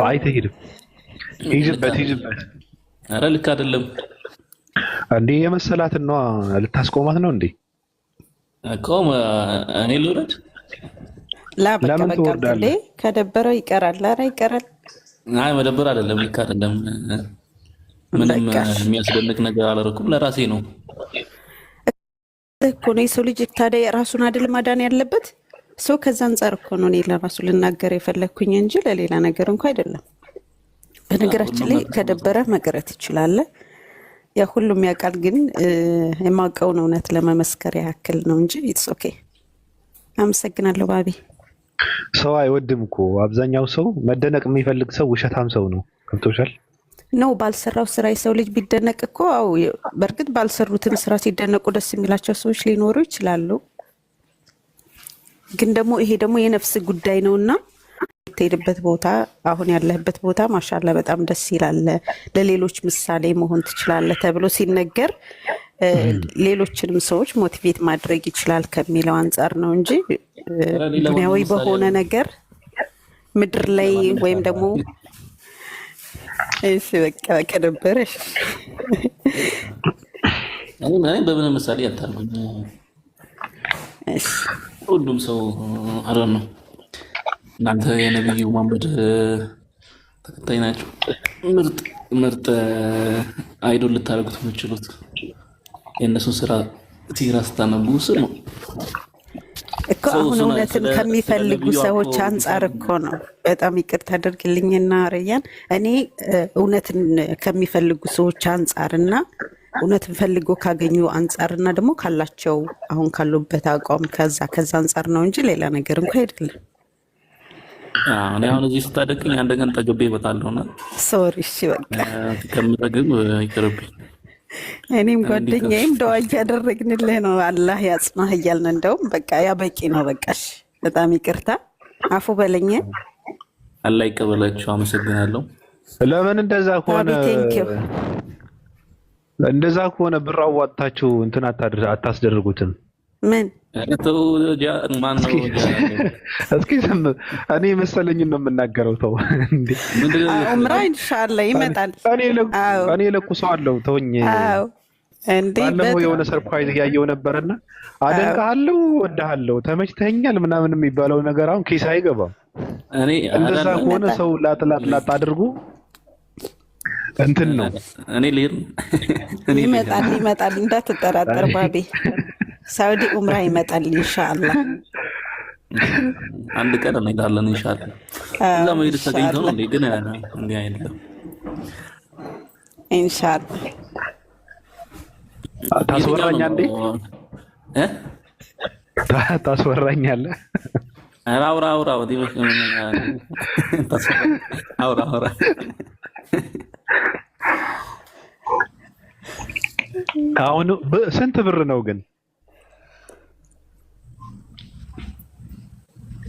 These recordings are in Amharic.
አይ ትሄድም ይጅበት ኧረ ልክ አይደለም እንዴ የመሰላትን ነው ልታስቆማት ነው እንዴ ቆም እኔ ልውረድ ለምን ትወርዳለህ ከደበረው ይቀራል ኧረ ይቀራል አይ መደበር አይደለም ልክ አይደለም ምንም የሚያስደንቅ ነገር አላደረኩም ለራሴ ነው እኮ ነው የሰው ልጅ ታዲያ ራሱን አይደል ማዳን ያለበት ሰው ከዛ አንፃር እኮ ነው እኔ ለራሱ ልናገር የፈለኩኝ እንጂ ለሌላ ነገር እንኳን አይደለም በነገራችን ላይ ከደበረ መቅረት ይችላል ያ ሁሉም ያውቃል ግን የማውቀውን እውነት ለመመስከር ያክል ነው እንጂ ኢትስ ኦኬ አመሰግናለሁ ባቢ ሰው አይወድም እኮ አብዛኛው ሰው መደነቅ የሚፈልግ ሰው ውሸታም ሰው ነው ከብቶሻል ነው ባልሰራው ስራ የሰው ልጅ ቢደነቅ እኮ አው በርግጥ ባልሰሩትን ስራ ሲደነቁ ደስ የሚላቸው ሰዎች ሊኖሩ ይችላሉ ግን ደግሞ ይሄ ደግሞ የነፍስ ጉዳይ ነውና የምትሄድበት ቦታ አሁን ያለህበት ቦታ ማሻአላ በጣም ደስ ይላል ለሌሎች ምሳሌ መሆን ትችላለህ ተብሎ ሲነገር ሌሎችንም ሰዎች ሞቲቬት ማድረግ ይችላል ከሚለው አንፃር ነው እንጂ ዱንያዊ በሆነ ነገር ምድር ላይ ወይም ደግሞ እሺ በቃ ከነበረሽ እኔ በምን ምሳሌ ያታልኩኝ እሺ ሁሉም ሰው አረን ነው እናንተ የነብዩ መሐመድ ተከታይ ናችሁ ምርጥ አይዶል ልታረጉት የምትችሉት የእነሱ ስራ ቲራስ ታነቡስ ነው እኮ አሁን እውነትን ከሚፈልጉ ሰዎች አንፃር እኮ ነው በጣም ይቅርታ አድርግልኝና ረያን እኔ እውነትን ከሚፈልጉ ሰዎች አንፃርና እውነትን ፈልጎ ካገኙ አንፃርና ደግሞ ካላቸው አሁን ካሉበት አቋም ከዛ አንፃር ነው እንጂ ሌላ ነገር እንኳን አይደለም እኔ አሁን እዚህ ስታደቅኝ አንድ ቀን ጠግቤ እመጣለሁና ሶሪ እሺ በቃ ከምጠግብ ይቅርብኝ እኔም ጓደኛዬም ደዋ እያደረግንልህ ነው አላህ ያጽናህ እያልን እንደውም በቃ ያ በቂ ነው በቃሽ በጣም ይቅርታ አፉ በለኝ አላህ ይቀበላችሁ አመሰግናለሁ ለምን እንደዛ ከሆነ ብር አዋጣችሁ እንትን አታስደርጉትም ምን ተው ማን ነው እስኪ እኔ መሰለኝ ነው የምናገረው ተው እንዴ ዑምራ ኢንሻአላህ ይመጣል እኔ ለኩሰዋለሁ ተውኝ አዎ እንዴ ባለፈው የሆነ ሰርፕራይዝ ያየው ነበርና አደንቃለሁ ወድሃለሁ ተመችተኛል ምናምን የሚባለው ነገር አሁን ኬስ አይገባም እኔ እንደዛ ከሆነ ሰው ላጥ አድርጉ እንትን ነው እኔ ሊር ይመጣል እንዳትጠራጠር ባቢ ሳውዲ ዑምራ ይመጣል ኢንሻአላህ አንድ ቀን እንሄዳለን ኢንሻአላህ ለምን ተገኝተው ነው ግን እንዴ አይደለም ኢንሻአላህ ታስወራኛ እንዴ ታስወራኛለህ አውራ ወዲህ አውራ አሁን ስንት ብር ነው ግን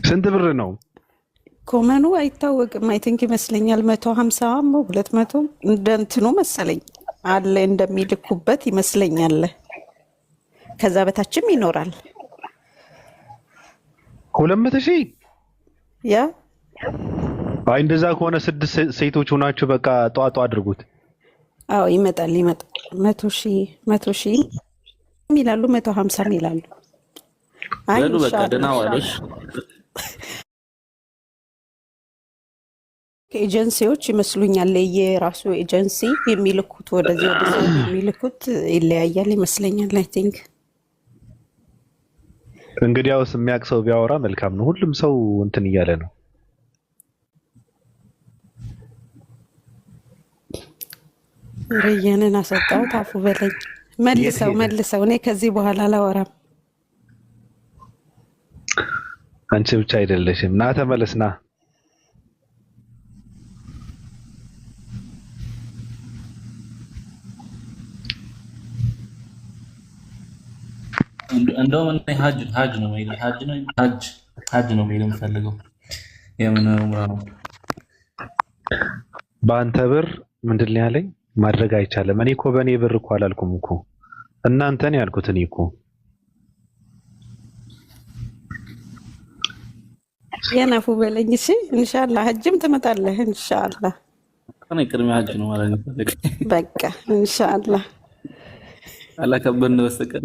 ስንት ብር ነው ኮመኑ አይታወቅም አይ ቲንክ ይመስለኛል 150 200 እንደንትኑ መሰለኝ አለ እንደሚልኩበት ይመስለኛል ከዛ በታችም ይኖራል 200,000 ያ አይ እንደዛ ከሆነ 6 ሴቶች ሆናችሁ በቃ ጧጧ አድርጉት አዎ ይመጣል 100,000 ይላሉ 150 ይላሉ አይ በቃ ደህና ዋለሽ ኤጀንሲዎች ይመስሉኛል የራሱ ኤጀንሲ የሚልኩት ወደዚህ የሚልኩት ይለያያል ይመስለኛል አይ ቲንክ እንግዲያውስ የሚያውቅ ሰው ቢያወራ መልካም ነው ሁሉም ሰው እንትን እያለ ነው ረያንን አሰጣው ታፉ በለኝ መልሰው እኔ ከዚህ በኋላ አላወራም አንቺ ብቻ አይደለሽም ና ተመለስና እንደውም ሀጅ ነው የምፈልገው የምን ነው በአንተ ብር ምንድን ነው ያለኝ ማድረግ አይቻልም እኔ እኮ በእኔ ብር እኮ አላልኩም እኮ እናንተን ያልኩት እኔ እኮ የናፉ በለኝ። እሺ ኢንሻአላህ ሀጅም ትመጣለህ ኢንሻአላህ። እኔ ቅድሚያ ሀጅ ነው ማለት ነው። በቃ ኢንሻአላህ አላከበርን በስተቀር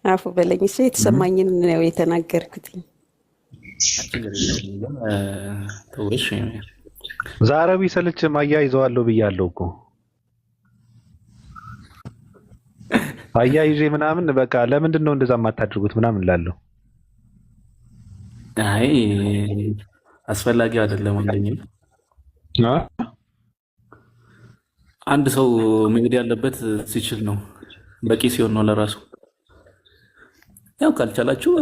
አፉ በለኝ። እሺ የተሰማኝን ነው የተናገርኩት። ተውሽ ዛሬ ቢሰለችም አያይዘዋለሁ ብያለሁ እኮ አያይዤ ምናምን በቃ ለምንድን ነው እንደዛ የማታድርጉት ምናምን እላለሁ። አይ አስፈላጊ አይደለም። አንድ ሰው መሄድ ያለበት ሲችል ነው፣ በቂ ሲሆን ነው ለራሱ። ያው ካልቻላችሁ